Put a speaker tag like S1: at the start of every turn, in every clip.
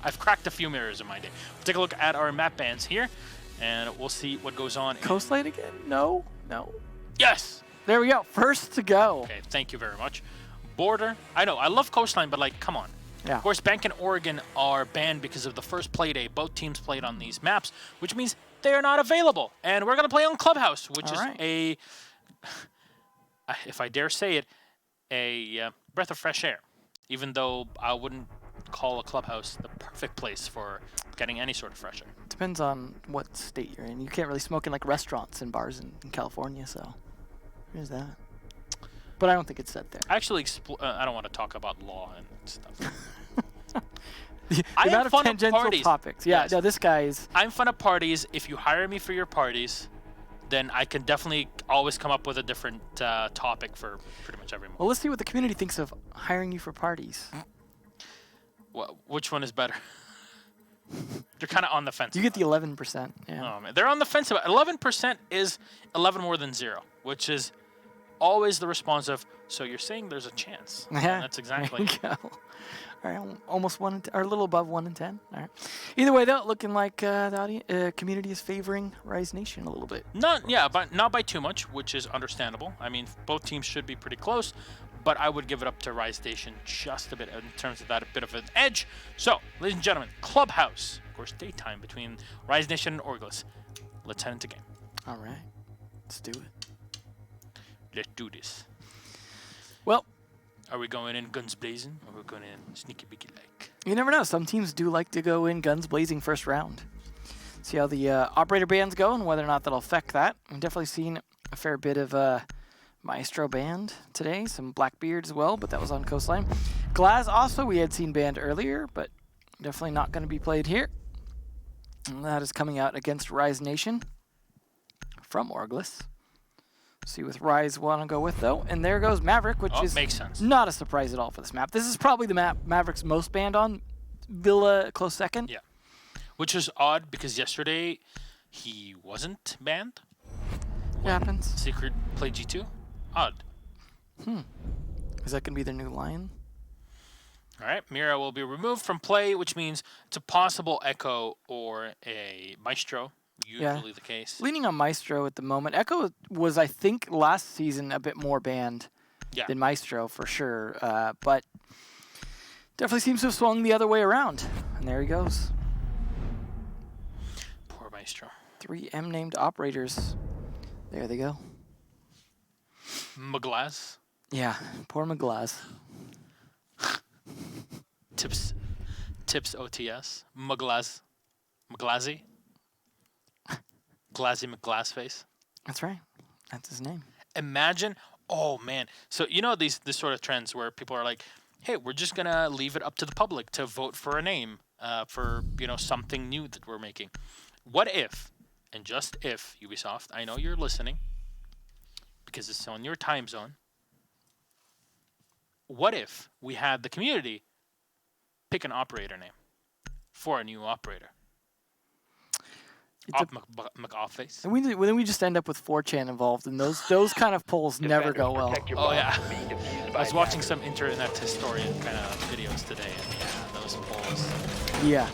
S1: I've cracked a few mirrors in my day. We'll take a look at our map bans here, and we'll see what goes on.
S2: Coastline again? No.
S1: Yes!
S2: There we go. First to go.
S1: Okay, thank you very much. Border. I know, I love Coastline, but like, come on.
S2: Yeah.
S1: Of course, Bank and Oregon are banned because of the first play day. Both teams played on these maps, which means they are not available. And we're going to play on Clubhouse, which is a, if I dare say it, a breath of fresh air. Even though I wouldn't call a Clubhouse the perfect place for getting any sort of fresh air.
S2: Depends on what state you're in. You can't really smoke in like restaurants and bars in California, so there's that. But I don't think it's set there.
S1: Actually, I don't want to talk about law and stuff.
S2: The
S1: I
S2: amount
S1: have
S2: of
S1: fun at
S2: tangential
S1: parties.
S2: topics. Yeah,
S1: Yes.
S2: no, this guy is.
S1: I'm fun at parties. If you hire me for your parties, then I can definitely always come up with a different topic for pretty much every month.
S2: Well, let's see what the community thinks of hiring you for parties.
S1: Which one is better? They're kind of on the fence.
S2: You get the 11%. Yeah.
S1: Oh, man. They're on the fence about 11% is 11 more than 0, which is always the response of, so you're saying there's a chance.
S2: Yeah.
S1: And that's exactly.
S2: There you go. All right, almost 1 in or a little above 1 in 10. All right. Either way, though, looking like the community is favoring Rise Nation a little bit.
S1: But not by too much, which is understandable. I mean, both teams should be pretty close, but I would give it up to Rise Nation just a bit in terms of that, a bit of an edge. So, ladies and gentlemen, Clubhouse, of course, daytime between Rise Nation and OrgLess. Let's head into game.
S2: All right, let's do it.
S1: Let's do this.
S2: Well,
S1: are we going in guns blazing, or are we going in sneaky beaky like?
S2: You never know. Some teams do like to go in guns blazing first round. See how the operator bans go and whether or not that'll affect that. I've definitely seen a fair bit of Maestro banned today, some Blackbeard as well, but that was on Coastline. Glaz also we had seen banned earlier, but definitely not going to be played here. And that is coming out against Rise Nation from OrgLess. See with Rise want to go with, though. And there goes Maverick, which is
S1: makes sense.
S2: Not a surprise at all for this map. This is probably the map Maverick's most banned on. Villa close second.
S1: Yeah. Which is odd because yesterday he wasn't banned.
S2: It happens.
S1: Secret play G2. Odd.
S2: Is that going to be their new line?
S1: All right. Mira will be removed from play, which means it's a possible Echo or a Maestro. Usually the case.
S2: Leaning on Maestro at the moment. Echo was, I think, last season a bit more banned than Maestro for sure. But definitely seems to have swung the other way around. And there he goes.
S1: Poor Maestro.
S2: 3 M-named operators. There they go.
S1: Maglaz.
S2: Yeah, poor Maglaz.
S1: Tips OTS. Maglaz. Maglazi. Glazzy McGlassface.
S2: That's right. That's his name.
S1: Imagine, oh man. So you know this sort of trends where people are like, hey, we're just gonna leave it up to the public to vote for a name for something new that we're making. What if, and just if, Ubisoft, I know you're listening because it's on your time zone. What if we had the community pick an operator name for a new operator? McOfface.
S2: And then we just end up with 4chan involved, and those kind of polls never go well.
S1: Oh yeah, I was watching some internet historian kind of videos today, and yeah, those polls.
S2: Yeah,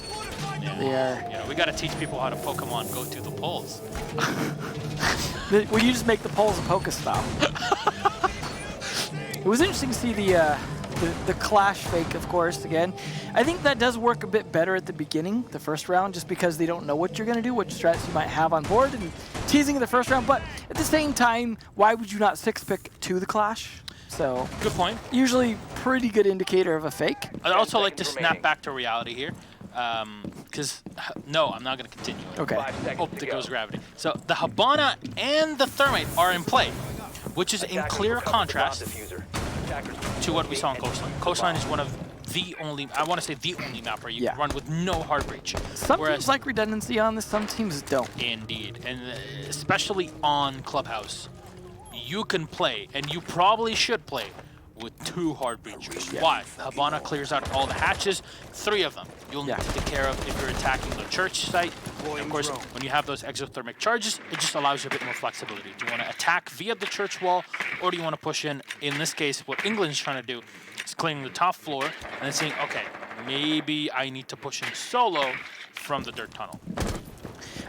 S1: they are. We got to teach people how to Pokemon go through the polls.
S2: Well, you just make the polls a Pokestop. It was interesting to see the Clash fake, of course, again. I think that does work a bit better at the beginning, the first round, just because they don't know what you're going to do, what strats you might have on board, and teasing in the first round. But at the same time, why would you not 6-pick to the Clash? So
S1: good point.
S2: Usually pretty good indicator of a fake.
S1: I'd also like to snap back to reality here. Because, no, I'm not going to continue.
S2: Okay.
S1: Oh, there goes gravity. So the Habana and the Thermite are in play, which is in clear contrast to what we saw on Coastline. Coastline is one of the only, I want to say the only map where you can run with no hard breach.
S2: Some teams like redundancy on this, some teams don't.
S1: Indeed, and especially on Clubhouse, you can play, and you probably should play, with 2 hard breachers. Yeah. Why? Habana clears out all the hatches, 3 of them you'll need to take care of if you're attacking the church site. And of course, when you have those exothermic charges, it just allows you a bit more flexibility. Do you want to attack via the church wall, or do you want to push in? In this case, what England's trying to do is cleaning the top floor and then saying, okay, maybe I need to push in solo from the dirt tunnel.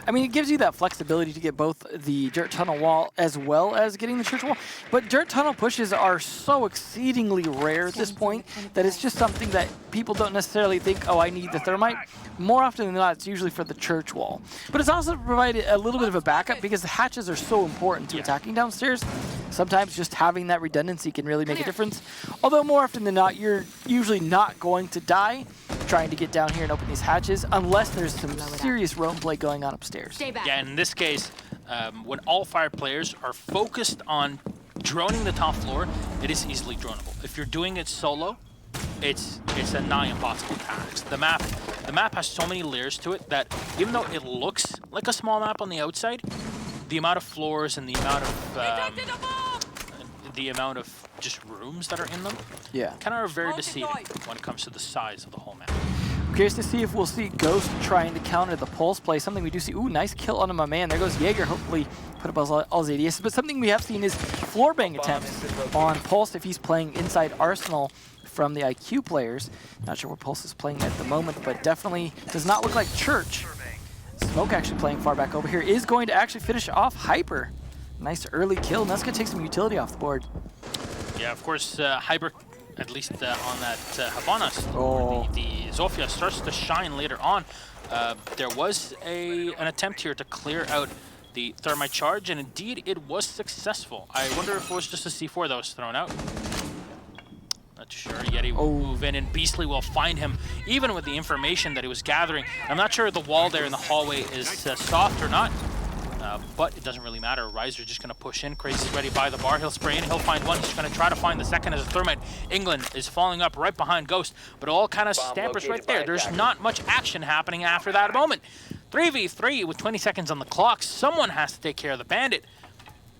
S2: I mean, it gives you that flexibility to get both the dirt tunnel wall as well as getting the church wall. But dirt tunnel pushes are so exceedingly rare at this point that it's just something that people don't necessarily think, oh, I need the thermite. More often than not, it's usually for the church wall. But it's also provided a little bit of a backup because the hatches are so important to attacking downstairs. Sometimes just having that redundancy can really make a difference. Although more often than not, you're usually not going to die trying to get down here and open these hatches unless there's some serious roam play going on upstairs.
S3: Stay back.
S1: Yeah, in this case, when all fire players are focused on droning the top floor, it is easily dronable. If you're doing it solo, it's a nigh impossible task. The map has so many layers to it that even though it looks like a small map on the outside, the amount of floors and the amount of just rooms that are in them kind of are very deceiving when it comes to the size of the whole map.
S2: Curious to see if we'll see Ghost trying to counter the Pulse play. Something we do see. Ooh, nice kill onto my man. There goes Jaeger. Hopefully put up all his ADS. But something we have seen is floor bang attempts on Pulse if he's playing inside Arsenal from the IQ players. Not sure where Pulse is playing at the moment, but definitely does not look like Church. Smoke actually playing far back over here is going to actually finish off Hyper. Nice early kill, and that's going to take some utility off the board.
S1: Yeah, of course, Hyper, at least on that Havana, the Zofia starts to shine later on. There was an attempt here to clear out the thermite charge, and indeed it was successful. I wonder if it was just a C4 that was thrown out. Not sure. Yeti will move in, and Beastly will find him, even with the information that he was gathering. I'm not sure if the wall there in the hallway is soft or not. But it doesn't really matter. Riser's just going to push in. Crazy's ready by the bar. He'll spray in. He'll find one. He's going to try to find the second as a thermite. England is falling up right behind Ghost, but it all kind of stampers right there. There's not much action happening after that moment. 3v3 with 20 seconds on the clock. Someone has to take care of the bandit.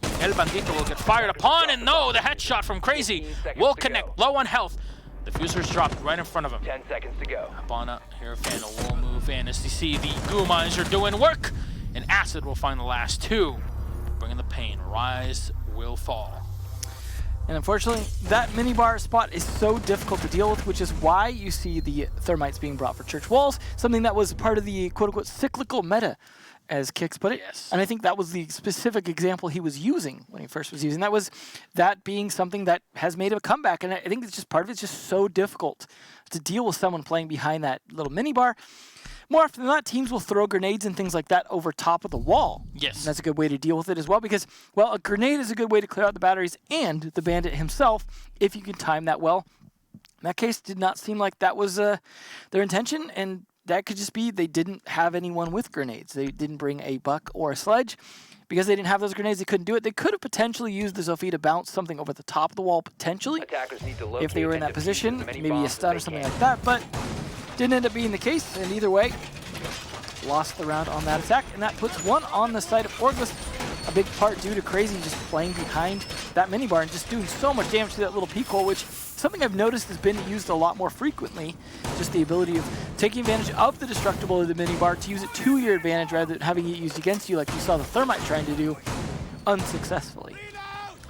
S1: El Bandito will get fired upon, and no, the headshot from Crazy will connect. Low on health. The fuser's dropped right in front of him.
S4: 10 seconds to go.
S1: Habana, Hierophant will move in as you see the goo mines are doing work. And Acid will find the last two. Bringing the pain. Rise will fall.
S2: And unfortunately, that minibar spot is so difficult to deal with, which is why you see the thermites being brought for church walls, something that was part of the quote-unquote cyclical meta, as Kix put it.
S1: Yes.
S2: And I think that was the specific example he was using when he first was using. That being something that has made a comeback, and I think it's just part of it's just so difficult to deal with someone playing behind that little minibar. More often than not, teams will throw grenades and things like that over top of the wall.
S1: Yes.
S2: And that's a good way to deal with it as well because, well, a grenade is a good way to clear out the batteries and the bandit himself if you can time that well. In that case, did not seem like that was their intention, and that could just be they didn't have anyone with grenades. They didn't bring a buck or a sledge. Because they didn't have those grenades, they couldn't do it. They could have potentially used the Zofia to bounce something over the top of the wall, potentially, if they were in that position. Maybe a stun or something like that, but didn't end up being the case, and either way, lost the round on that attack, and that puts one on the side of OrgLess. A big part due to Crazy just playing behind that minibar and just doing so much damage to that little peek hole, which something I've noticed has been used a lot more frequently. Just the ability of taking advantage of the destructible of the minibar to use it to your advantage rather than having it used against you like you saw the thermite trying to do unsuccessfully.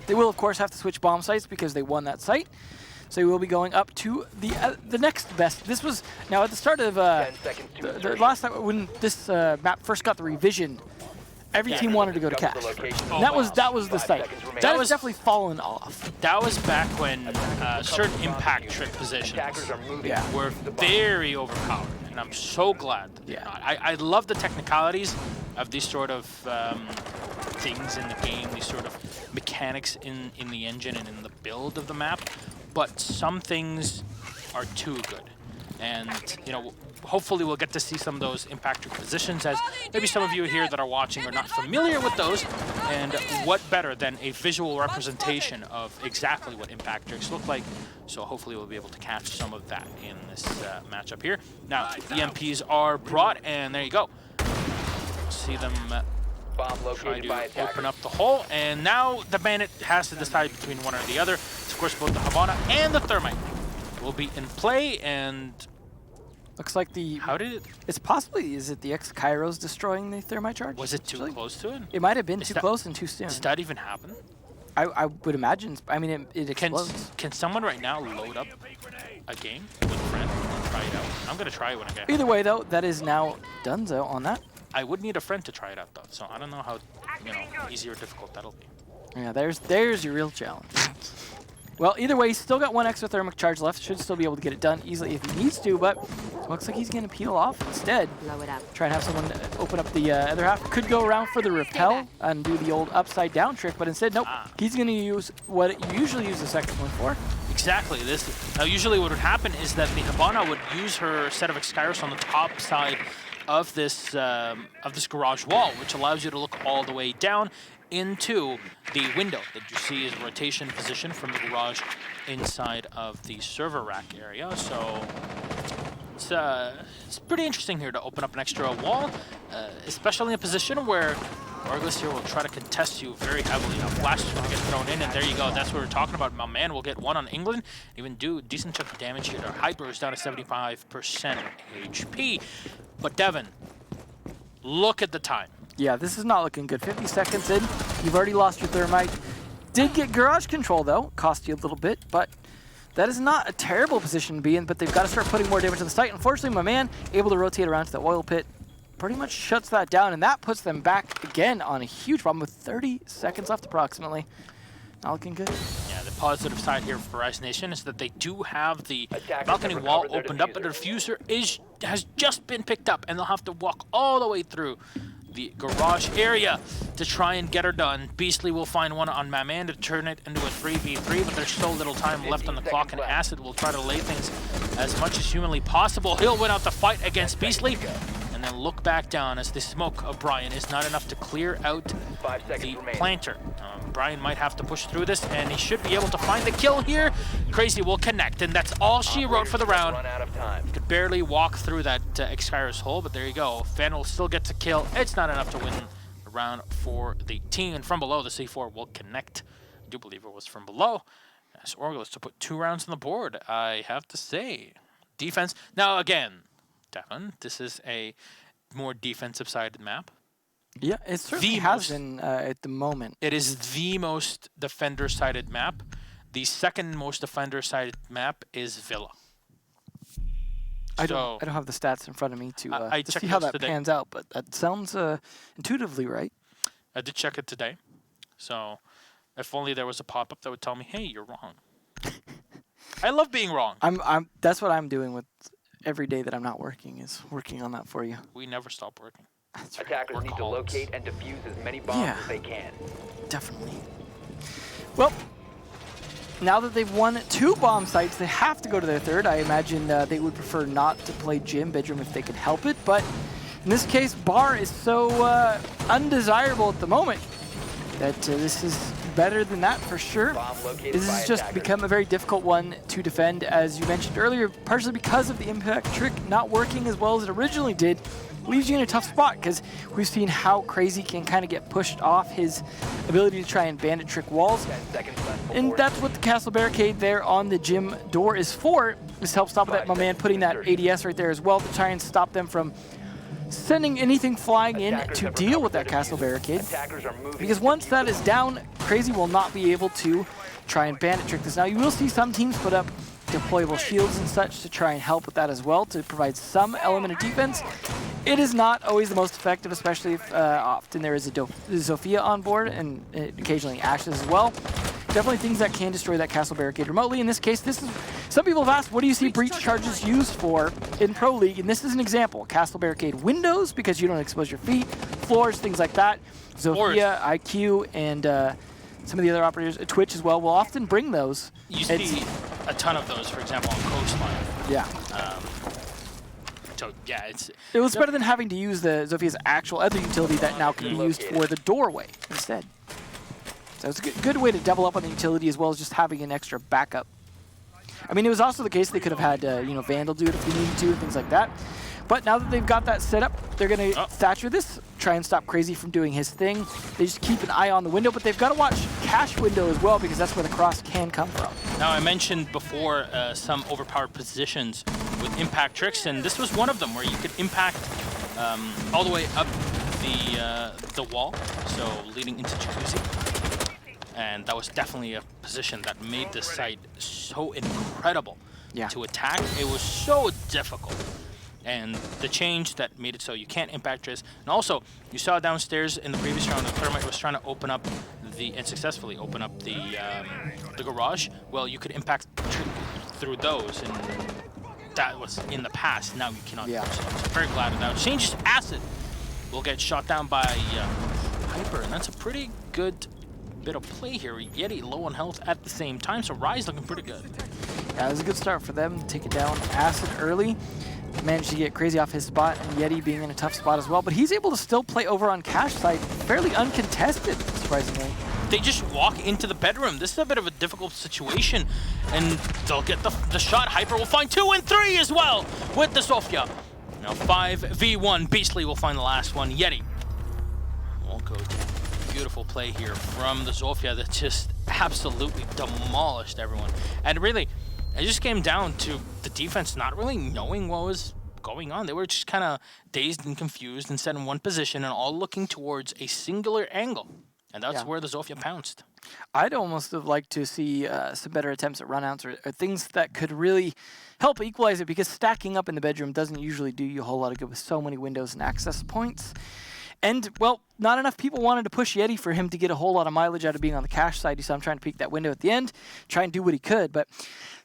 S2: They will, of course, have to switch bomb sites because they won that site. So we will be going up to the next best. This was, now at the start of the last time when this map first got the revision, every team wanted to go to cache. That was the site. That has definitely fallen off.
S1: That was back when certain impact trick positions were very overpowered, and I'm so glad that they're not. I love the technicalities of these sort of things in the game, these sort of mechanics in the engine and in the build of the map, but some things are too good. And, you know, hopefully we'll get to see some of those impact trick positions, as maybe some of you here that are watching are not familiar with those. And what better than a visual representation of exactly what impact tricks look like. So hopefully we'll be able to catch some of that in this matchup here. Now, EMPs are brought, and there you go. See them try to open up the hole. And now the bandit has to decide between one or the other. Of course, both the Havana and the thermite will be in play, and
S2: looks like the...
S1: How did it...
S2: It's possibly... Is it the X-Kairos destroying the thermite charge?
S1: Was it too close to it?
S2: It might have been too close and too soon.
S1: Does that even happen?
S2: I would imagine... I mean, it explodes.
S1: Can someone right now load up a game with a friend? try it out. I'm gonna try it when I get home.
S2: Either way, though, that is now donezo on that.
S1: I would need a friend to try it out though, so I don't know how easy or difficult that'll be.
S2: Yeah, there's your real challenge. Well, either way, he's still got one extra thermic charge left. Should still be able to get it done easily if he needs to, but looks like he's going to peel off instead.
S3: Blow it up.
S2: Try and have someone open up the other half. Could go around for the repel and do the old upside down trick, but instead, nope. He's going to use what you usually use the second one for.
S1: Exactly. Now, usually what would happen is that the Hibana would use her set of Exkyros on the top side of this garage wall, which allows you to look all the way down into the window that you see is rotation position from the garage inside of the server rack area. So it's pretty interesting here to open up an extra wall, especially in a position where OrgLess here will try to contest you very heavily. Now Flash is going to get thrown in, and there you go. That's what we're talking about. My man will get one on England, even do a decent chunk of damage here. Our Hyper is down to 75% HP. But Devin, look at the time.
S2: Yeah, this is not looking good. 50 seconds in, you've already lost your thermite. Did get garage control, though. Cost you a little bit, but that is not a terrible position to be in, but they've got to start putting more damage on the site. Unfortunately, my man, able to rotate around to the oil pit, pretty much shuts that down, and that puts them back again on a huge problem with 30 seconds left approximately. Not looking good.
S1: Yeah, the positive side here for Rise Nation is that they do have the balcony wall opened up, but the diffuser has just been picked up, and they'll have to walk all the way through the garage area to try and get her done. Beastly will find one on my man to turn it into a 3v3, but there's so little time left on the clock, and Acid will try to lay things as much as humanly possible. He'll win out the fight against Beastly, and then look back down as the smoke of Brian is not enough to clear out the planter. Brian might have to push through this, and he should be able to find the kill here. Crazy will connect, and that's all she wrote for the round. Could barely walk through that Exkyros hole, but there you go. Fan will still get to kill. It's not enough to win the round for the team, and from below, the C4 will connect. I do believe it was from below. As OrgLess to put 2 rounds on the board, I have to say. Defense. Now, again, Devin, this is a more defensive-sided map.
S2: Yeah, it certainly has been at the moment.
S1: It is the most defender-sided map. The second most defender-sided map is Villa.
S2: I don't have the stats in front of me to see how that
S1: today.
S2: pans out, but that sounds intuitively right.
S1: I did check it today, so if only there was a pop-up that would tell me, "Hey, you're wrong." I love being wrong.
S2: That's what I'm doing with every day that I'm not working, is working on that for you.
S1: We never stop working.
S2: That's right.
S4: Attackers need to locate and defuse as many bombs as they can.
S2: Definitely. Well, now that they've won 2 bomb sites, they have to go to their third. I imagine they would prefer not to play gym bedroom if they could help it, but in this case, bar is so undesirable at the moment that this is better than that for sure. This has just become a very difficult one to defend, as you mentioned earlier, partially because of the impact trick not working as well as it originally did. Leaves you in a tough spot, because we've seen how Crazy can kind of get pushed off his ability to try and bandit trick walls. And that's what the castle barricade there on the gym door is for, is to help stop that. My man putting that ADS right there as well to try and stop them from sending anything flying in to deal with that castle barricade. Because once that is down, Crazy will not be able to try and bandit trick this. Now you will see some teams put up deployable shields and such to try and help with that as well, to provide some element of defense. It is not always the most effective, especially if often there is a Zofia on board, and occasionally Ashes as well. Definitely things that can destroy that castle barricade remotely. In this case, this is, some people have asked, what do you see breach charges used for in Pro League? And this is an example. Castle barricade windows, because you don't expose your feet, floors, things like that. Zofia, IQ, and some of the other operators, Twitch as well, will often bring those.
S1: You see a ton of those, for example, on Coastline.
S2: Yeah.
S1: So yeah,
S2: it was better than having to use the Zofia's actual other utility that now can be used for the doorway instead. So it's a good way to double up on the utility, as well as just having an extra backup. I mean, it was also the case they could have had Vandal do it if they needed to, and things like that. But now that they've got that set up, they're going to Thatcher this, try and stop Crazy from doing his thing. They just keep an eye on the window, but they've got to watch cache window as well, because that's where the cross can come from.
S1: Now, I mentioned before some overpowered positions with impact tricks, and this was one of them where you could impact all the way up the wall, so leading into Jacuzzi. And that was definitely a position that made this site so incredible to attack. It was so difficult. And the change that made it so you can't impact Triz. And also, you saw downstairs in the previous round, the Thermite was trying to open up and successfully open up the garage. Well, you could impact through those, and that was in the past. Now you cannot do so. I'm very glad of that. Changes Acid will get shot down by Hyper, and that's a pretty good bit of play here. Yeti low on health at the same time, so Rise looking pretty good.
S2: Yeah, it was a good start for them to take it down. Acid early. Managed to get Crazy off his spot, and Yeti being in a tough spot as well, but he's able to still play over on Cash side fairly uncontested, surprisingly.
S1: They just walk into the bedroom. This is a bit of a difficult situation, and they'll get the shot. Hyper will find 2 and 3 as well with the Zofia. Now 5v1. Beastly will find the last one. Yeti won't go down. Beautiful play here from the Zofia that just absolutely demolished everyone. And really, it just came down to the defense not really knowing what was going on. They were just kind of dazed and confused and set in one position and all looking towards a singular angle. And that's where the Zofia pounced.
S2: I'd almost have liked to see some better attempts at runouts or things that could really help equalize it, because stacking up in the bedroom doesn't usually do you a whole lot of good with so many windows and access points. And, well, not enough people wanted to push Yeti for him to get a whole lot of mileage out of being on the Cash side. You saw him trying to peek that window at the end, try and do what he could. But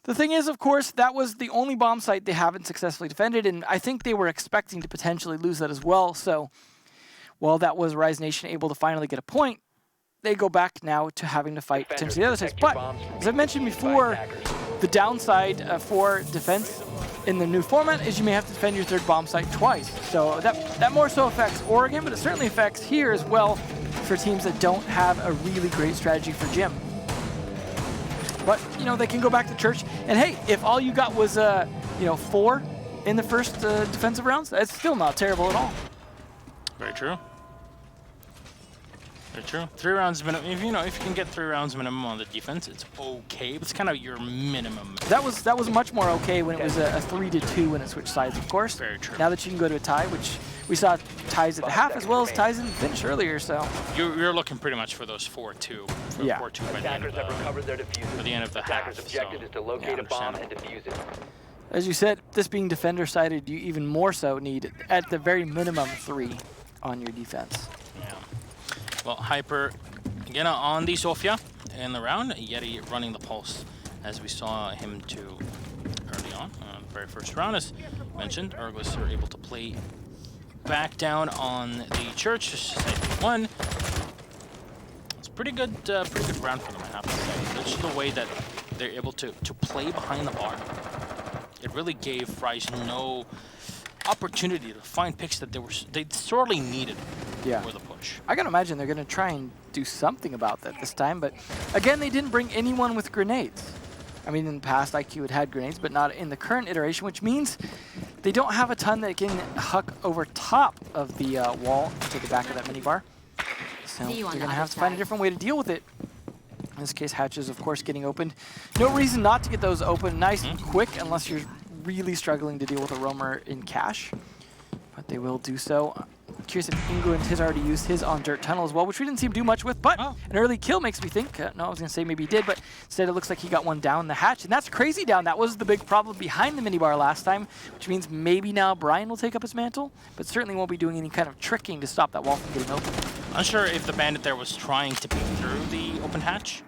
S2: the thing is, of course, that was the only bomb site they haven't successfully defended, and I think they were expecting to potentially lose that as well. So, while that was Rise Nation able to finally get a point, they go back now to having to fight potentially the other sides. But, as I mentioned before, the downside for defense in the new format is you may have to defend your third bomb site twice. So that more so affects Oregon, but it certainly affects here as well for teams that don't have a really great strategy for Jim. But, you know, they can go back to church. And hey, if all you got was, 4 in the first defensive rounds, that's still not terrible at all.
S1: Very true. Very true. 3 rounds minimum. If you can get 3 rounds minimum on the defense, it's okay. But it's kind of your minimum.
S2: That was much more okay when it was a 3-2 when it switched sides, of course.
S1: Very true.
S2: Now that you can go to a tie, which we saw ties at the half as well as ties in the finish earlier, so
S1: you're looking pretty much for those 4-2. 4-2 by the end of the, by the end of the half.
S4: Objective is to locate a bomb and defuse it.
S2: As you said, this being defender-sided, you even more so need, at the very minimum, 3 on your defense.
S1: Yeah. Well, Hyper, again, on the Zofia in the round. Yeti running the pulse, as we saw him do early on. The very first round, as mentioned, OrgLess are able to play back down on the church, just 1. It's a pretty good round for them, I have to say. It's just the way that they're able to play behind the bar. It really gave Rise no opportunity to find picks that they sorely needed for the push.
S2: I gotta imagine they're gonna try and do something about that this time, but again, they didn't bring anyone with grenades. I mean, in the past, IQ had grenades, but not in the current iteration, which means they don't have a ton that can huck over top of the wall to the back of that minibar. So they're gonna have to find a different way to deal with it. In this case, hatches, of course, getting opened. No reason not to get those open nice and quick unless you're really struggling to deal with a roamer in Cash. But they will do so. I'm curious if England has already used his on dirt tunnel as well, which we didn't see him do much with, but an early kill makes me think. No, I was going to say maybe he did, but instead it looks like he got one down the hatch, and that's Crazy down. That was the big problem behind the minibar last time, which means maybe now Brian will take up his mantle, but certainly won't be doing any kind of tricking to stop that wall from getting open.
S1: Unsure if the bandit there was trying to peek through the open hatch.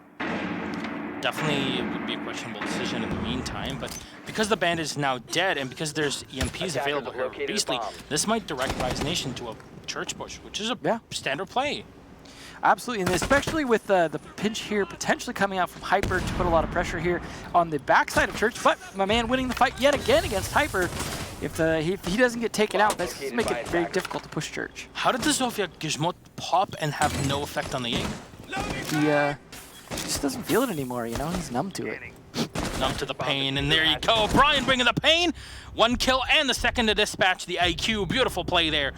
S1: Definitely it would be a questionable decision in the meantime, but because the bandit is now dead and because there's EMPs available here for Beastly, this might direct Rise Nation to a church push, which is a standard play.
S2: Absolutely, and especially with the pinch here potentially coming out from Hyper to put a lot of pressure here on the backside of Church, but my man winning the fight yet again against Hyper. If he doesn't get taken out, that's going to make it very difficult to push Church.
S1: How did the Zofia Gizmo pop and have no effect on the aim?
S2: He just doesn't feel it anymore, you know? He's numb to it.
S1: Numb to the pain, and there you go. Brian bringing the pain. 1 kill and the second to dispatch the IQ. Beautiful play there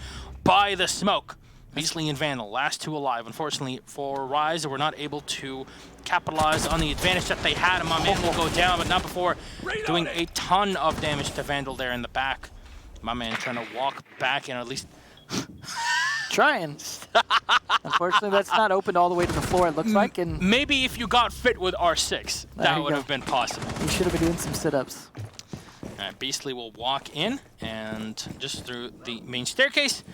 S1: by the smoke. Beastly and Vandal, last 2 alive. Unfortunately for Rise, they were not able to capitalize on the advantage that they had. And my man will go down, but not before doing a ton of damage to Vandal there in the back. My man trying to walk back and at least
S2: trying. Unfortunately, that's not opened all the way to the floor, it looks like. And
S1: maybe if you got fit with R6, that would have been possible.
S2: You should have been doing some sit-ups.
S1: All right, Beastly will walk in, and just through the main staircase,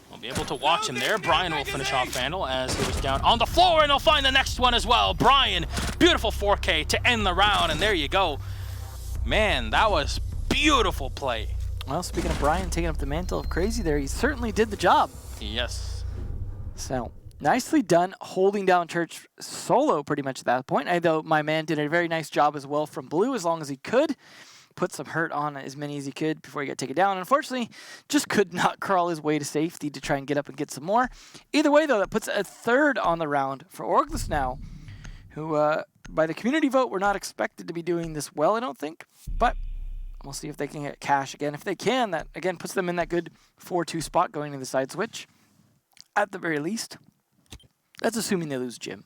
S1: we'll be able to watch him there. Brian will finish off Vandal as he was down on the floor, and he'll find the next one as well. Brian, beautiful 4K to end the round, and there you go. Man, that was beautiful play.
S2: Well, speaking of Brian taking up the mantle of crazy there, he certainly did the job.
S1: Yes.
S2: So, nicely done holding down Church solo pretty much at that point. Though my man did a very nice job as well from blue as long as he could. Put some hurt on as many as he could before he got taken down. Unfortunately, just could not crawl his way to safety to try and get up and get some more. Either way, though, that puts a third on the round for OrgLess now, who, by the community vote, were not expected to be doing this well, I don't think. But we'll see if they can get cash again. If they can, that, again, puts them in that good 4-2 spot going to the side switch. At the very least. That's assuming they lose Jim.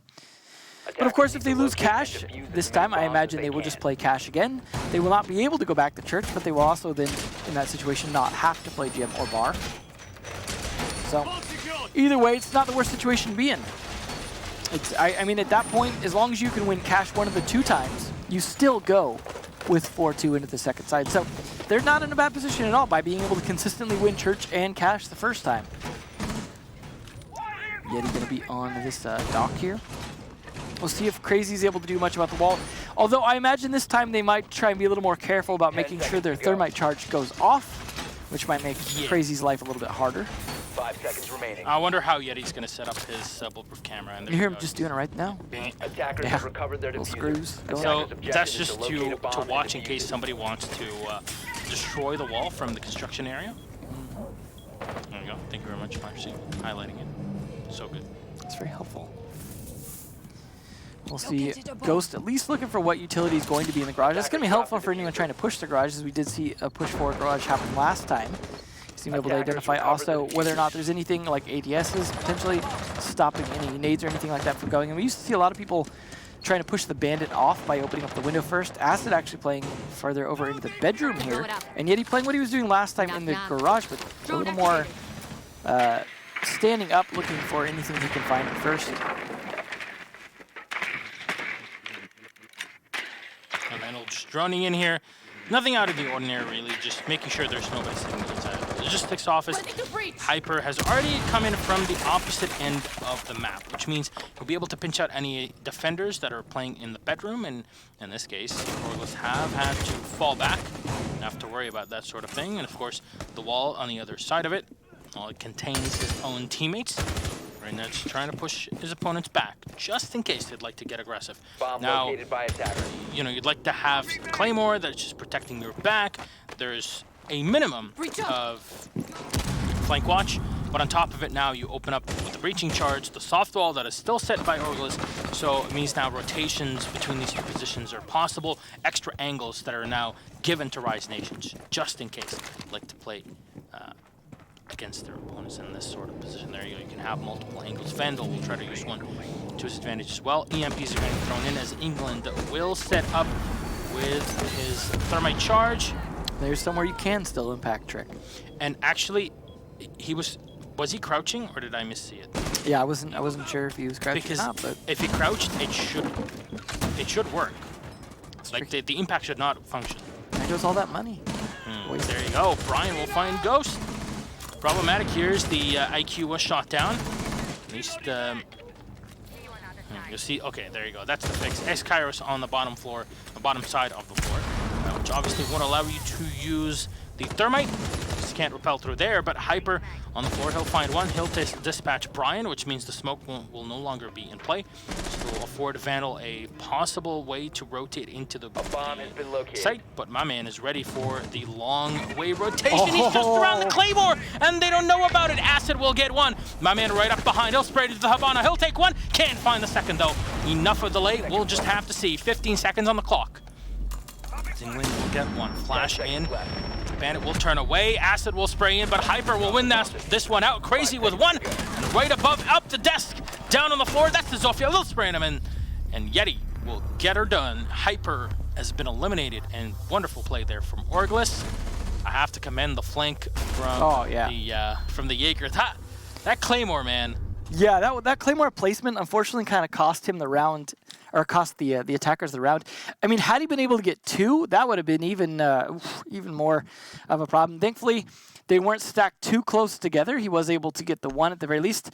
S2: But of course, if they lose cash this time, I imagine they will just play cash again. They will not be able to go back to Church, but they will also then, in that situation, not have to play Jim or Bar. So, either way, it's not the worst situation to be in. I mean, at that point, as long as you can win cash one of the 2 times, you still go with 4-2 into the second side. So they're not in a bad position at all by being able to consistently win Church and cash the first time. Yeti going to be on this dock here. We'll see if Crazy's able to do much about the wall. Although I imagine this time they might try and be a little more careful about making sure their thermite charge goes off, which might make Crazy's life a little bit harder.
S4: 5 seconds remaining.
S1: I wonder how Yeti's going to set up his bulletproof camera. And
S2: you hear him just doing it right now.
S4: Attackers have recovered their
S2: little
S4: diffuser.
S2: screws going
S1: So
S2: on.
S1: that's just to watch in case somebody wants to destroy the wall from the construction area. There you go. Thank you very much, Marcy, highlighting it. So good.
S2: That's very helpful. We'll see Ghost at least looking for what utility is going to be in the garage. That's going to be helpful for anyone trying to push the garage, as we did see a push forward garage happen last time. Seem able to identify also whether or not there's anything like ADSs potentially stopping any nades or anything like that from going. And we used to see a lot of people trying to push the bandit off by opening up the window first. Acid actually playing farther over into the bedroom here. And Yeti playing what he was doing last time in the garage, but a little more standing up, looking for anything he can find at first.
S1: Vandal just droning in here. Nothing out of the ordinary, really. Just making sure there's nobody sitting inside the logistics office. Hyper has already come in from the opposite end of the map, which means he'll be able to pinch out any defenders that are playing in the bedroom. And in this case, OrgLess have had to fall back. Don't have to worry about that sort of thing. And of course, the wall on the other side of it, well, it contains his own teammates. Right now, just trying to push his opponents back, just in case they'd like to get aggressive.
S4: Bomb
S1: now,
S4: located by attacker.
S1: you know, you'd like to have a Claymore that's just protecting your back. There's a minimum of flank watch, but on top of it now you open up with the breaching charge, the soft wall that is still set by OrgLess, so it means now rotations between these 2 positions are possible, extra angles that are now given to Rise Nations, just in case they'd like to play against their opponents in this sort of position. There you go, you can have multiple angles. Vandal will try to use one to his advantage as well. EMPs are getting thrown in as England will set up with his thermite charge.
S2: There's somewhere you can still impact Trick.
S1: And actually, he was he crouching or did I missee it?
S2: Yeah, I wasn't sure if he was crouching
S1: because
S2: or not, but
S1: if he crouched, it should work. Like the impact should not function.
S2: there goes all that money.
S1: There you go. Brian will find Ghost. Problematic here is the IQ was shot down. At least you'll see. Okay, there you go. That's the fix. X-Kairos on the bottom floor, the bottom side of the floor, which obviously won't allow you to use the thermite. Just can't repel through there. But Hyper on the floor, he'll find one. He'll dispatch Brian, which means the smoke will no longer be in play. So will afford Vandal a possible way to rotate into the
S4: bomb has been located.
S1: site. But my man is ready for the long way rotation. He's just around the Claymore, and they don't know about it. Acid will get one. My man right up behind. He'll spray to the Habana. He'll take one. Can't find the second, though. Enough of delay. We'll just have to see. 15 seconds on the clock. England will get one. Flash in. Bandit will turn away. Acid will spray in, but Hyper will win this one out. Crazy with one. And right above, up the desk. Down on the floor. That's the Zofia. They'll spray him in. And Yeti will get her done. Hyper has been eliminated, and wonderful play there from OrgLess. I have to commend the flank from from the Jaeger. That Claymore, man.
S2: Yeah, that Claymore placement unfortunately kind of cost him the round, or cost the attackers the round. I mean, had he been able to get 2, that would have been even more of a problem. Thankfully, they weren't stacked too close together. He was able to get the 1 at the very least.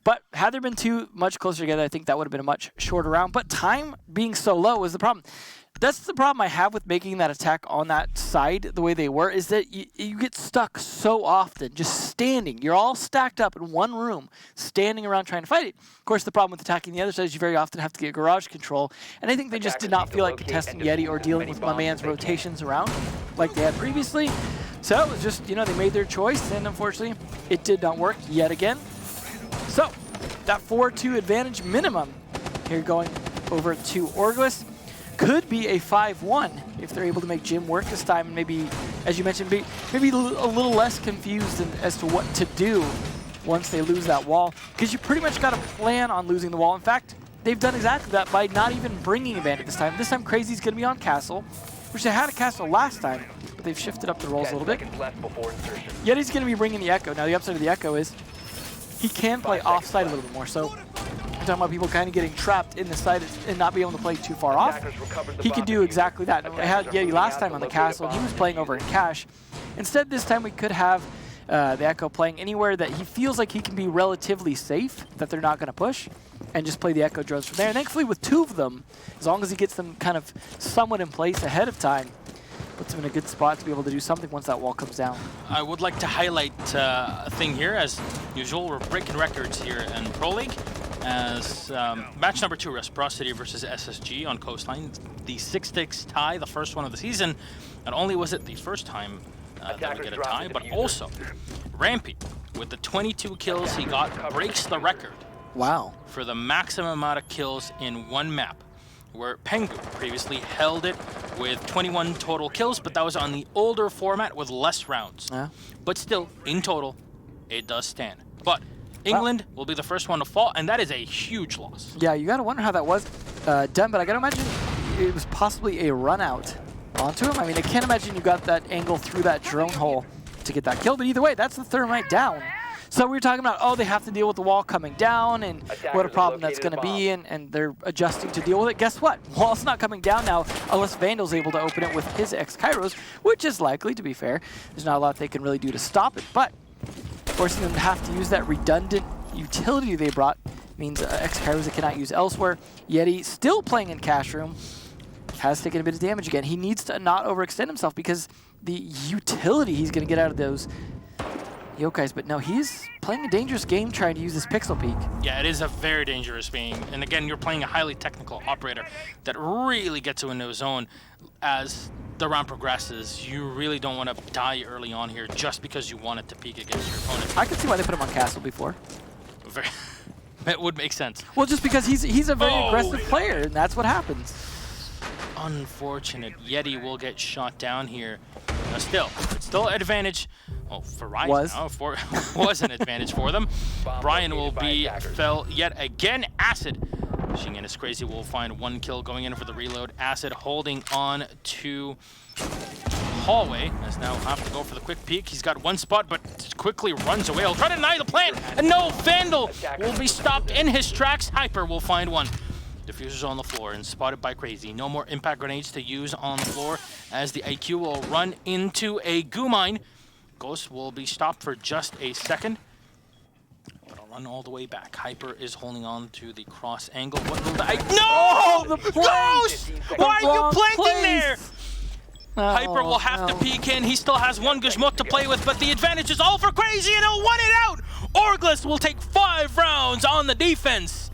S2: But had there been 2 much closer together, I think that would have been a much shorter round. But time being so low is the problem. That's the problem I have with making that attack on that side the way they were, is that you get stuck so often just standing. You're all stacked up in one room, standing around trying to fight it. Of course, the problem with attacking the other side is you very often have to get garage control, and I think they just did not feel like contesting Yeti or dealing with my man's rotations around like they had previously. So it was just, they made their choice, and unfortunately, it did not work yet again. So that 4-2 advantage minimum here going over to OrgLess. Could be a 5-1 if they're able to make Jim work this time, and maybe, as you mentioned, maybe a little less confused as to what to do once they lose that wall, because you pretty much got to plan on losing the wall. In fact, they've done exactly that by not even bringing a bandit this time. This time, Crazy's going to be on castle, which they had a castle last time, but they've shifted up the roles a little bit. Yeti's going to be bringing the Echo. Now, the upside of the Echo is he can play offside a little bit more, so talking about people kind of getting trapped in the side and not being able to play too far off. He can do exactly that. I had Yeti last time on the castle, and he was playing over in cash. Instead, this time we could have the Echo playing anywhere that he feels like he can be relatively safe, that they're not going to push, and just play the Echo drones from there. And thankfully, with 2 of them, as long as he gets them kind of somewhat in place ahead of time, puts him in a good spot to be able to do something once that wall comes down.
S1: I would like to highlight a thing here. As usual, we're breaking records here in Pro League. As match number 2, Reciprocity versus SSG on Coastline, the 6-6 tie, the first one of the season. Not only was it the first time that we get a tie, but also Rampy, with the 22 kills he got, breaks the record.
S2: Wow.
S1: For the maximum amount of kills in one map, where Pengu previously held it with 21 total kills, but that was on the older format with less rounds.
S2: Yeah.
S1: But still, in total, it does stand. But England will be the first one to fall, and that is a huge loss.
S2: Yeah, you got to wonder how that was done, but I got to imagine it was possibly a run out onto him. I mean, I can't imagine you got that angle through that drone hole to get that kill, but either way, that's the thermite down. So we were talking about, oh, they have to deal with the wall coming down and what a problem that's going to be, and they're adjusting to deal with it. Guess what? Wall's not coming down now unless Vandal's able to open it with his X-Kairos, which is likely, to be fair. There's not a lot they can really do to stop it, but forcing them to have to use that redundant utility they brought means X-Kairos they cannot use elsewhere. Yeti still playing in Cash Room, has taken a bit of damage again. He needs to not overextend himself because the utility he's going to get out of those Yokais, but no, he's playing a dangerous game trying to use this Pixel Peak.
S1: Yeah, it is a very dangerous game. And again, you're playing a highly technical operator that really gets you into a zone as the round progresses. You really don't want to die early on here just because you want it to peak against your opponent.
S2: I can see why they put him on Castle before.
S1: It would make sense.
S2: Well, just because he's a very aggressive player, and that's what happens.
S1: Unfortunate. Yeti will get shot down here. Still, it's still advantage. Oh, for Ryan was an advantage for them. Brian will be fell yet again. Acid. Shingen is crazy. Will find 1 kill going in for the reload. Acid holding on to hallway. As now have to go for the quick peek. He's got 1 spot, but quickly runs away. He'll try to deny the plant. And no, Vandal will be stopped in his tracks. Hyper will find 1. Diffuser's on the floor and spotted by Crazy. No more impact grenades to use on the floor as the IQ will run into a goo mine. Ghost will be stopped for just a second. But I'll run all the way back. Hyper is holding on to the cross angle. What will No! The Ghost! Why are you planting there?
S2: Oh,
S1: Hyper will have to peek in. He still has 1 Gizmot to play with, but the advantage is all for Crazy, and he'll win it out! OrgLess will take 5 rounds on the defense.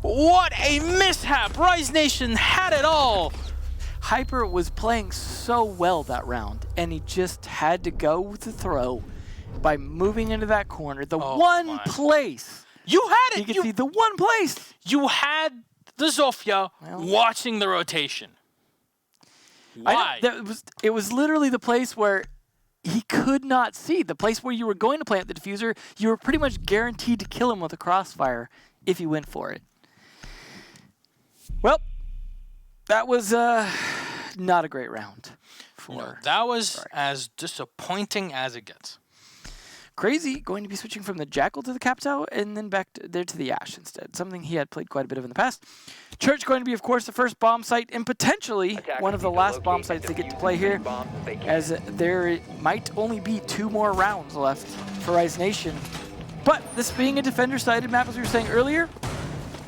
S1: What a mishap! Rise Nation had it all.
S2: Hyper was playing so well that round, and he just had to go with the throw by moving into that corner. The one place.
S1: You had it!
S2: You could see the one place.
S1: You had the Zofia watching the rotation. Why?
S2: It was literally the place where he could not see. The place where you were going to plant the diffuser, you were pretty much guaranteed to kill him with a crossfire if you went for it. Well, that was not a great round.
S1: That was as disappointing as it gets.
S2: Crazy going to be switching from the Jackal to the Capitao and then back there to the Ash instead. Something he had played quite a bit of in the past. Church going to be, of course, the first bomb site and potentially one of the last bomb sites they get to play here, as there might only be 2 more rounds left for Rise Nation. But this being a defender-sided map, as we were saying earlier,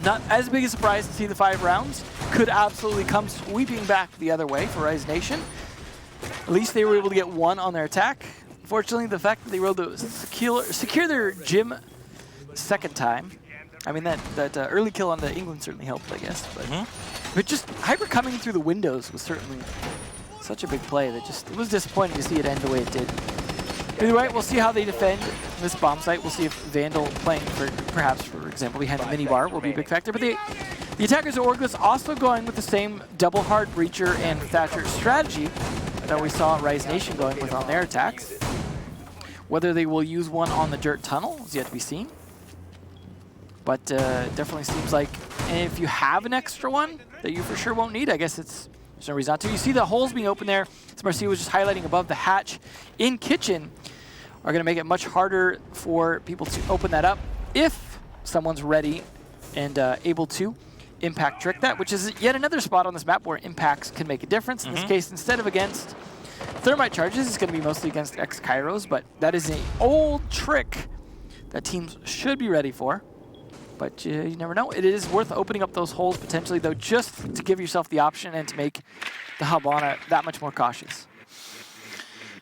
S2: not as big a surprise to see the 5 rounds. Could absolutely come sweeping back the other way for Rise Nation. At least they were able to get 1 on their attack. Fortunately, the fact that they were able to secure their gym second time, I mean, that early kill on the England certainly helped, I guess. But just Hyper coming through the windows was certainly such a big play that just, it was disappointing to see it end the way it did. Either way, we'll see how they defend this bomb site. We'll see if Vandal playing, perhaps, for example, behind the minibar will be a big factor. But the attackers at OrgLess also going with the same double hard breacher and Thatcher strategy that we saw Rise Nation going with on their attacks. Whether they will use one on the dirt tunnel is yet to be seen. But definitely seems like if you have an extra one that you for sure won't need, I guess there's no reason not to. You see the holes being open there, as Marcia was just highlighting above the hatch in kitchen, are going to make it much harder for people to open that up if someone's ready and able to impact trick that, which is yet another spot on this map where impacts can make a difference. In this case, instead of against thermite charges, it's going to be mostly against X-Kairos, but that is an old trick that teams should be ready for. But you never know. It is worth opening up those holes potentially, though, just to give yourself the option and to make the Habana that much more cautious.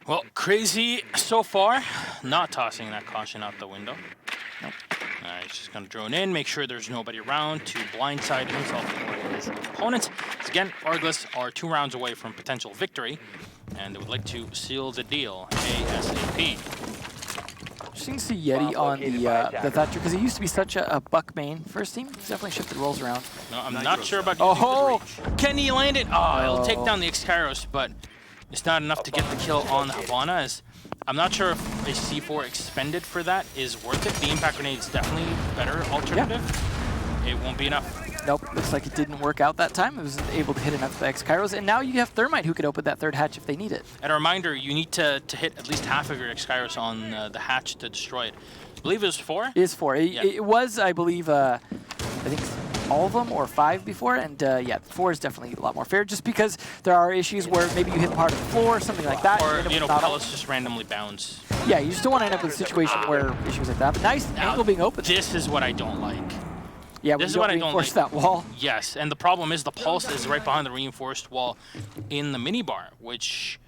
S1: Well, Crazy so far, not tossing that caution out the window.
S2: Nope.
S1: He's just going to drone in, make sure there's nobody around to blindside himself and his opponents. Again, OrgLess are 2 rounds away from potential victory, and they would like to seal the deal ASAP.
S2: Interesting to see Yeti on the Thatcher, because he used to be such a buck main first team. He's definitely shifted roles around.
S1: No, I'm not sure about using the can he land it? Oh, he'll take down the X-Kairos, but it's not enough to get the kill on the Havana. As I'm not sure if a C4 expended for that is worth it. The impact grenade is definitely a better alternative. Yeah. It won't be enough.
S2: Nope, looks like it didn't work out that time. It was able to hit enough of the X-Kairos, and now you have Thermite who could open that 3rd hatch if they need it.
S1: And a reminder, you need to hit at least half of your X-Kairos on the hatch to destroy it. I believe it was 4?
S2: It is 4. It was, I believe, I think all of them or 5 before, and yeah, 4 is definitely a lot more fair, just because there are issues where maybe you hit part of the floor or something like that.
S1: Or, you know, pellets just randomly bounce.
S2: Yeah, you just don't want to end up in a situation where issues like that. But nice angle being open.
S1: This is what I don't like.
S2: Yeah, this is what I don't like. That wall.
S1: Yes, and the problem is the pulse is right behind the reinforced wall in the minibar, which,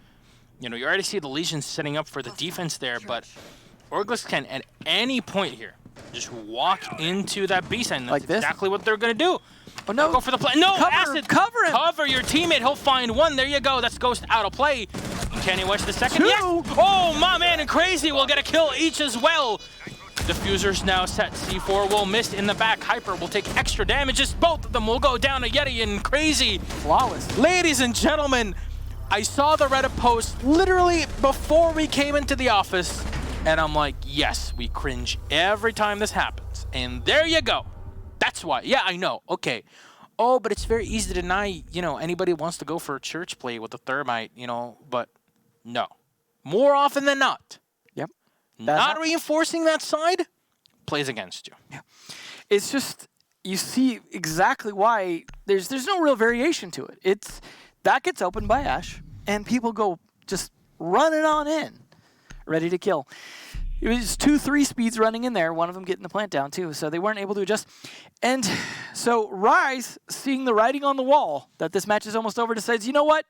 S1: you know, you already see the Legions setting up for the defense there, but OrgLess can at any point here just walk into that B side. That's exactly what they're going to do.
S2: Oh no!
S1: Go for the play. No, Acid.
S2: Cover him.
S1: Cover your teammate. He'll find 1. There you go. That's Ghost out of play. Can he watch the second?
S2: 2.
S1: Yes. Oh, my man and Crazy will get a kill each as well. Diffuser's now set. C4 will miss in the back. Hyper will take extra damages. Both of them will go down to Yeti and Crazy.
S2: Flawless.
S1: Ladies and gentlemen, I saw the Reddit post literally before we came into the office, and I'm like, yes, we cringe every time this happens. And there you go. That's why. Yeah, I know. Okay. Oh, but it's very easy to deny, you know, anybody wants to go for a church play with a Thermite, you know, but no. More often than not.
S2: Yep.
S1: Not reinforcing that side plays against you.
S2: Yeah. It's just, you see exactly why there's no real variation to it. That gets opened by Ash, and people go just running on in, ready to kill. It was 2-3 speeds running in there, one of them getting the plant down too, so they weren't able to adjust. And so Rise, seeing the writing on the wall that this match is almost over, decides, you know what?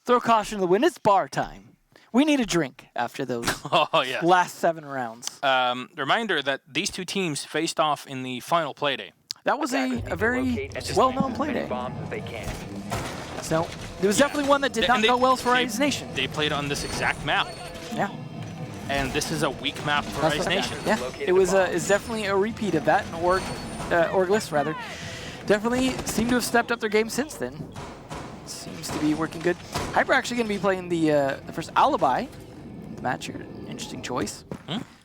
S2: Throw caution to the wind. It's bar time. We need a drink after those last 7 rounds.
S1: Reminder that these 2 teams faced off in the final play day.
S2: That was a very well-known play day. So there was definitely one that did not go well for Rise Nation.
S1: They played on this exact map.
S2: Yeah.
S1: And this is a weak map for Rise Nation.
S2: Yeah, it's definitely a repeat of that. OrgLess, rather. Definitely seem to have stepped up their game since then. Seems to be working good. Hyper actually going to be playing the first Alibi match here. Interesting choice.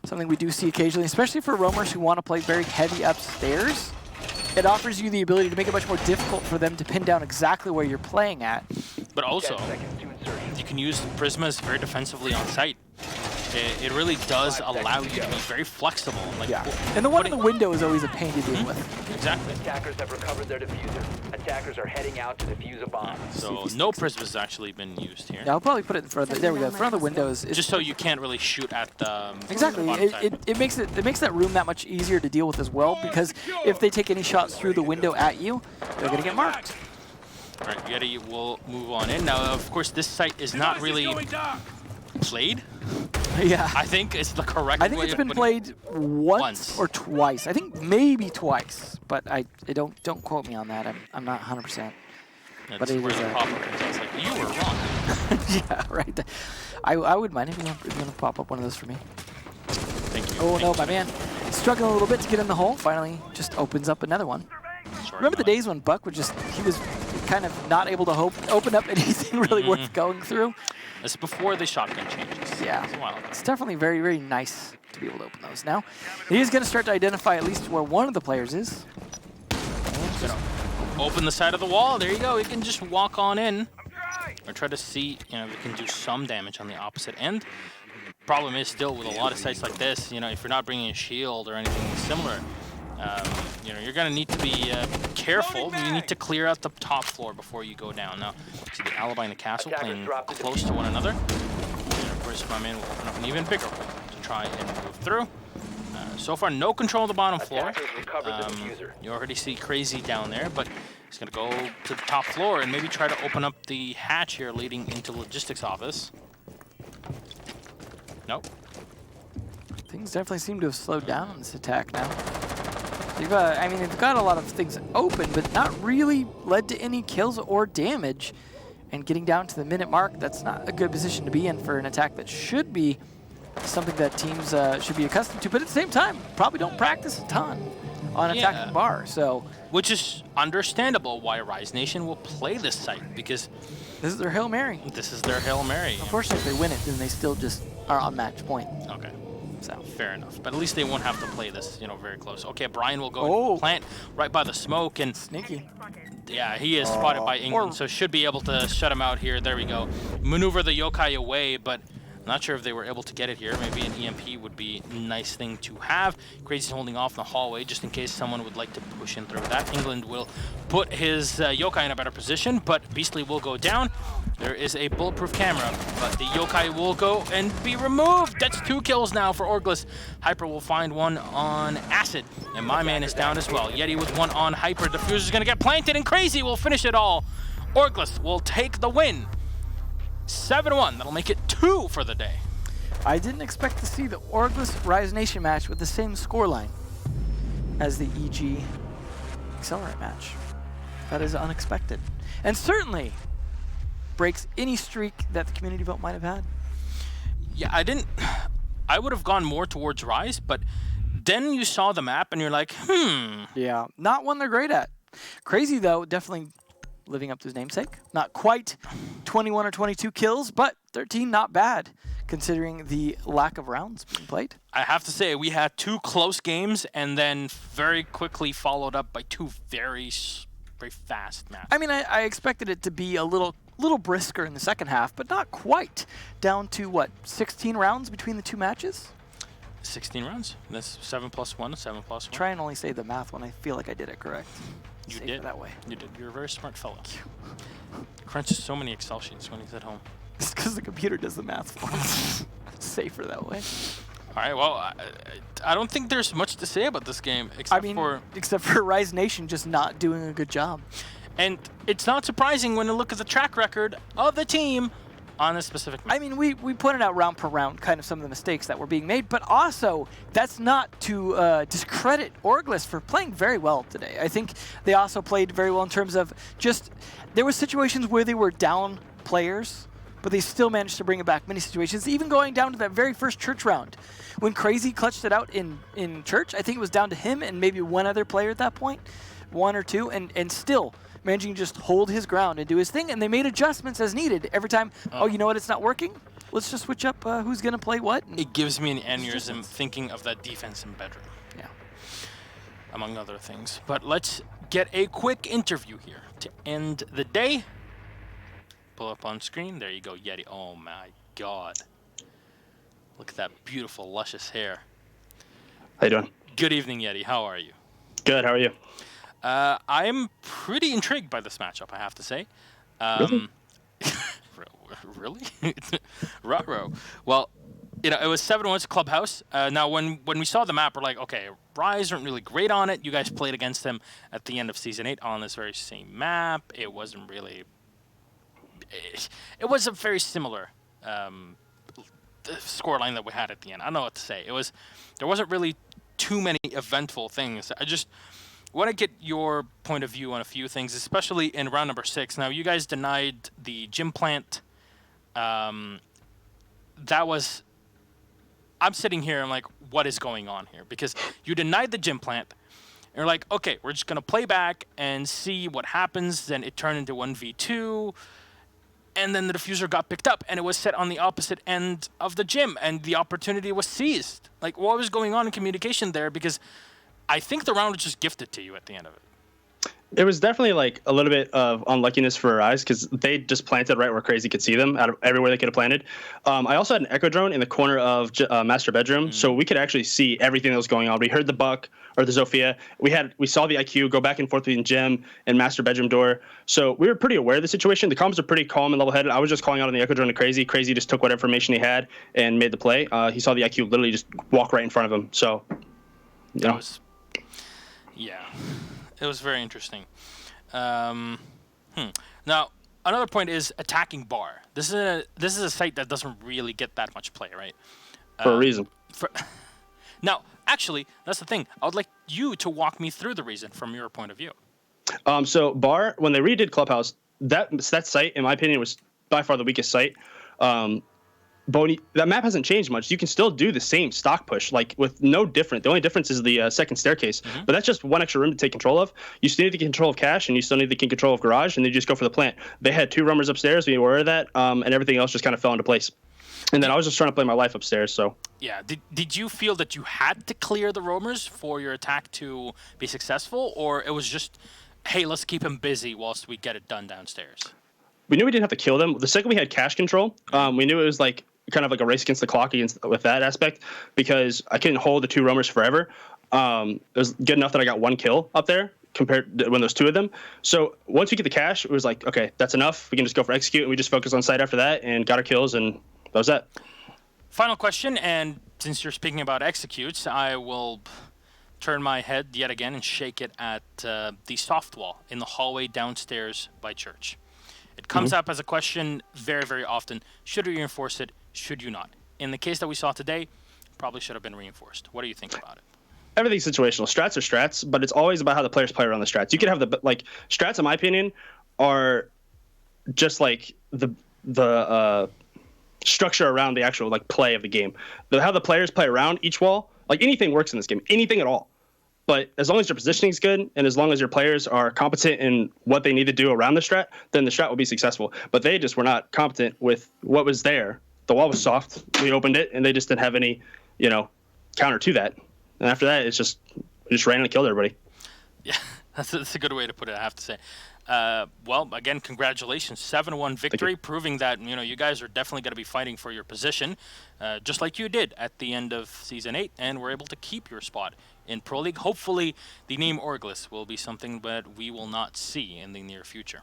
S2: Something we do see occasionally, especially for roamers who want to play very heavy upstairs. It offers you the ability to make it much more difficult for them to pin down exactly where you're playing at.
S1: But also, you can use Prismas very defensively on site. it really does allow you to be very flexible. Like,
S2: Yeah. And the one in the window is always a pain to deal with.
S1: Exactly.
S4: Attackers have recovered their diffuser. Attackers are heading out to defuse a bomb.
S1: So no prism has actually been used here.
S2: Yeah, I'll probably put it in front of the, there we go, in front of the windows.
S1: Just so you can't really shoot at the
S2: Exactly.
S1: the bottom side.
S2: It makes that room that much easier to deal with as well, because if they take any shots through the window at you, they're gonna get marked.
S1: All right, Yeti will move on in. Now, of course, this site is not really played.
S2: Yeah.
S1: I think it's the correct
S2: I think
S1: way
S2: it's
S1: of
S2: been
S1: putting it.
S2: played once
S1: Once.
S2: or twice. I think maybe twice, but I don't quote me on that. I'm not 100%.
S1: That's
S2: but it
S1: where
S2: is
S1: the
S2: a-
S1: pop-up comes out. It's like, you were wrong.
S2: Yeah, right. I would mind if you want to pop up one of those for me.
S1: Thank you.
S2: Oh
S1: Thank
S2: no,
S1: you.
S2: my man, struggling a little bit to get in the hole. Finally, just opens up another one.
S1: Sorry,
S2: Remember the
S1: Mike.
S2: days when Buck would he was kind of not able to open up anything really worth going through?
S1: It's before the shotgun changes.
S2: Yeah.
S1: It's a while ago.
S2: It's definitely very, very nice to be able to open those. Now, he is going to start to identify at least where one of the players is. And just
S1: Open the side of the wall. There you go. You can just walk on in. Or try to see, if you can do some damage on the opposite end. Problem is still with a lot of sites like this, if you're not bringing a shield or anything similar, you're going to need to be careful. You need to clear out the top floor before you go down. Now, see the Alibi and the Castle playing close to one another. And of course, my man will open up an even bigger hole to try and move through. So far, no control of the bottom floor.
S4: Attackers recovered the diffuser.
S1: You already see Crazy down there, but he's going to go to the top floor and maybe try to open up the hatch here leading into logistics office. Nope.
S2: things definitely seem to have slowed down on this attack now. They've got a lot of things open, but not really led to any kills or damage. And getting down to the minute mark, that's not a good position to be in for an attack that should be something that teams should be accustomed to. But at the same time, probably don't practice a ton on attacking bar. So,
S1: which is understandable why Rise Nation will play this site, because
S2: this is their Hail Mary.
S1: this is their Hail Mary.
S2: Unfortunately, if they win it, then they still just are on match point.
S1: Okay.
S2: So
S1: Fair enough. But at least they won't have to play this, very close. Okay, Brian will go and plant right by the smoke, and
S2: sneaky.
S1: yeah, he is spotted by England, so should be able to shut him out here. There we go. Maneuver the yokai away, but not sure if they were able to get it here. Maybe an EMP would be a nice thing to have. Crazy's holding off in the hallway just in case someone would like to push in through that. England will put his yokai in a better position, but Beastly will go down. There is a bulletproof camera, but the yokai will go and be removed. That's 2 kills now for OrgLess. Hyper will find one on Acid, and my man is down as well. Yeti with one on Hyper. Diffuser's gonna get planted, and Crazy will finish it all. OrgLess will take the win. 7-1, that'll make it 2 for the day.
S2: I didn't expect to see the OrgLess Rise Nation match with the same scoreline as the EG Accelerate match. That is unexpected. And certainly breaks any streak that the community vote might have had.
S1: Yeah, I would have gone more towards Rise, but then you saw the map and you're like,
S2: Yeah, not one they're great at. Crazy, though, definitely living up to his namesake. Not quite 21 or 22 kills, but 13, not bad, considering the lack of rounds being played.
S1: I have to say, we had 2 close games and then very quickly followed up by 2 very fast matches.
S2: I expected it to be a little brisker in the second half, but not quite. Down to, 16 rounds between the 2 matches?
S1: 16 rounds. That's 7 plus 1, 7 plus 1.
S2: Try and only say the math when I feel like I did it correct.
S1: You
S2: Save
S1: did.
S2: it that way.
S1: You did. You're a very smart fellow. Crunches so many Excel sheets when he's at home.
S2: It's because the computer does the math for me. Safer that way.
S1: All right, well, I don't think there's much to say about this game, except
S2: except for Rise Nation just not doing a good job.
S1: And it's not surprising when you look at the track record of the team on this specific match.
S2: We pointed out round per round kind of some of the mistakes that were being made, but also that's not to discredit OrgLess for playing very well today. I think they also played very well in terms of there were situations where they were down players, but they still managed to bring it back many situations, even going down to that very first church round. When Crazy clutched it out in church, I think it was down to him and maybe one other player at that point, 1 or 2, and still managing to just hold his ground and do his thing, and they made adjustments as needed every time. Oh, you know what? It's not working. Let's just switch up who's going to play what.
S1: It gives me an aneurysm thinking of that defense in bedroom.
S2: Yeah.
S1: Among other things. But let's get a quick interview here to end the day. Pull up on screen. There you go, Yeti. Oh my God. Look at that beautiful, luscious hair.
S3: How you doing?
S1: Good evening, Yeti. How are you?
S3: Good. How are you?
S1: I'm pretty intrigued by this matchup, I have to say.
S3: Really?
S1: Really? Ruh-roh. Well, you know, it was 7-1 to Clubhouse. Now, when we saw the map, we're like, okay, Rise aren't really great on it. You guys played against them at the end of Season 8 on this very same map. It wasn't really... It was a very similar scoreline that we had at the end. I don't know what to say. There wasn't really too many eventful things. I just want to get your point of view on a few things, especially in round number 6. Now, you guys denied the gym plant. That was... I'm sitting here, I'm like, what is going on here? Because you denied the gym plant, and you're like, okay, we're just going to play back and see what happens. Then it turned into 1v2, and then the diffuser got picked up, and it was set on the opposite end of the gym, and the opportunity was seized. Like, what was going on in communication there? Because I think the round was just gifted to you at the end of it.
S3: It was definitely like a little bit of unluckiness for Rise because they just planted right where Crazy could see them out of everywhere they could have planted. I also had an echo drone in the corner of Master Bedroom, so we could actually see everything that was going on. We heard the Buck or the Zofia. We saw the IQ go back and forth between Gem and Master Bedroom door. So we were pretty aware of the situation. The comms are pretty calm and level-headed. I was just calling out on the echo drone to Crazy. Crazy just took what information he had and made the play. He saw the IQ literally just walk right in front of him. So, you know.
S1: Yeah, it was very interesting. Now, another point is attacking bar. This is a site that doesn't really get that much play, right?
S3: For a reason.
S1: Now, actually, that's the thing. I would like you to walk me through the reason from your point of view.
S3: So bar, when they redid Clubhouse, that site, in my opinion, was by far the weakest site. That map hasn't changed much. You can still do the same stock push, like with no different. The only difference is the second staircase, but that's just one extra room to take control of. You still need to get control of cache, and you still need to get control of garage, and then you just go for the plant. They had 2 roamers upstairs. We were aware of that, and everything else just kind of fell into place. And then I was just trying to play my life upstairs. So
S1: yeah, did you feel that you had to clear the roamers for your attack to be successful, or it was just, hey, let's keep him busy whilst we get it done downstairs?
S3: We knew we didn't have to kill them. The second we had cache control, we knew it was like kind of like a race against the clock with that aspect because I couldn't hold the 2 roamers forever. It was good enough that I got 1 kill up there compared to when there's 2 of them. So once we get the cache, it was like, okay, that's enough. We can just go for execute, and we just focused on site after that and got our kills, and that was that.
S1: Final question, and since you're speaking about executes, I will turn my head yet again and shake it at the soft wall in the hallway downstairs by church. It comes up as a question very, very often. Should we reinforce it? Should you not? In the case that we saw today, probably should have been reinforced. What do you think about it? Everything's
S3: situational. Strats are strats, but it's always about how the players play around the strats. You could have strats, in my opinion, are just like the structure around the actual play of the game. How the players play around each wall, like anything works in this game, anything at all. But as long as your positioning is good and as long as your players are competent in what they need to do around the strat, then the strat will be successful. But they just were not competent with what was there. The wall was soft. We opened it, and they just didn't have any, counter to that. And after that, we just ran and killed everybody. Yeah, that's a good way to put it, I have to say. Well, again, congratulations. 7-1 victory, proving that, you guys are definitely going to be fighting for your position, just like you did at the end of Season 8, and were able to keep your spot in Pro League. Hopefully, the name OrgLess will be something that we will not see in the near future.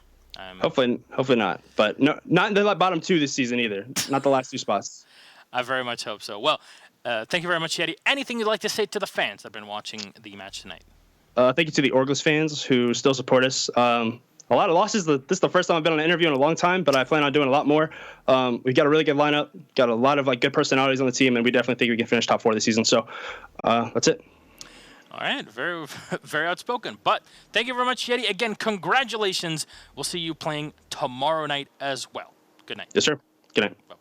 S3: Hopefully not. But no, not in the bottom 2 this season either. Not the last 2 spots. I very much hope so. Well, thank you very much, Yeti. Anything you'd like to say to the fans that have been watching the match tonight? Thank you to the OrgLess fans who still support us. A lot of losses. This is the first time I've been on an interview in a long time, but I plan on doing a lot more. We've got a really good lineup, got a lot of good personalities on the team, and we definitely think we can finish top 4 this season. So that's it. All right, very, very outspoken. But thank you very much, Yeti. Again, congratulations. We'll see you playing tomorrow night as well. Good night. Yes, sir. Good night. Bye-bye.